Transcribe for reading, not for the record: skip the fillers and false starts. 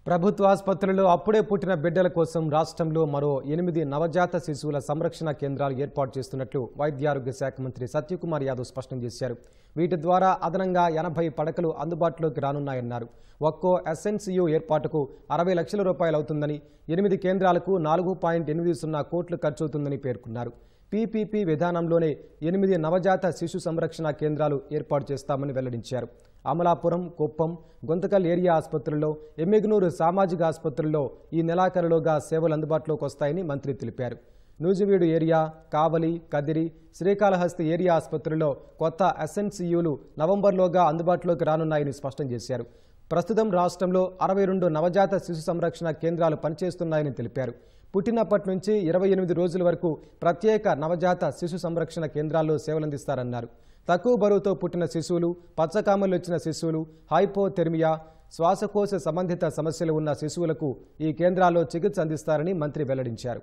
ప్రభుత్వ ఆసుపత్రుల్లో అప్పుడే పుట్టిన బిడ్డల కోసం రాష్ట్రంలో మరో 8 నవజాత శిశువుల సంరక్షణ కేంద్రాలు ఏర్పాటు చేస్తున్నట్లు వైద్యారోగ్య శాఖ మంత్రి సత్యకుమార్ యాదవ్ స్పష్టం చేశారు. వీటి ద్వారా అదనంగా 80 పడకలు అందుబాటులోకి రానున్నాయన్నారు. ఒక్కో ఎస్ఎన్సియు ఏర్పాటుకు 60 లక్షల రూపాయలు అవుతుందని, 8 కేంద్రాలకు 4.80 కోట్లు ఖర్చవుతుందని పేర్కొన్నారు. పీపీపీ విధానంలోనే 8 నవజాత శిశు సంరక్షణ కేంద్రాలు ఏర్పాటు చేస్తామని వెల్లడించారు. అమలాపురం, కుప్పం, గుంతకల్ ఏరియా ఆసుపత్రుల్లో, ఎమ్మిగనూరు సామాజిక ఆసుపత్రుల్లో ఈ నెలాఖరులోగా సేవలు అందుబాటులోకి వస్తాయని మంత్రి తెలిపారు. నూజివీడు ఏరియా, కావలి, కదిరి, శ్రీకాళహస్తి ఏరియా ఆసుపత్రుల్లో కొత్త ఎస్ఎన్సియులు నవంబర్లోగా అందుబాటులోకి రానున్నాయని స్పష్టం చేశారు. ప్రస్తుతం రాష్ట్రంలో 62 నవజాత శిశు సంరక్షణ కేంద్రాలు పనిచేస్తున్నాయని తెలిపారు. పుట్టినప్పటి నుంచి 28 రోజుల వరకు ప్రత్యేక నవజాత శిశు సంరక్షణ కేంద్రాల్లో సేవలందిస్తారన్నారు. తక్కువ బరువుతో పుట్టిన శిశువులు, పచ్చకామలు వచ్చిన శిశువులు, హైపోథెర్మియా, శ్వాసకోశ సంబంధిత సమస్యలు ఉన్న శిశువులకు ఈ కేంద్రాల్లో చికిత్స అందిస్తారని మంత్రి వెల్లడించారు.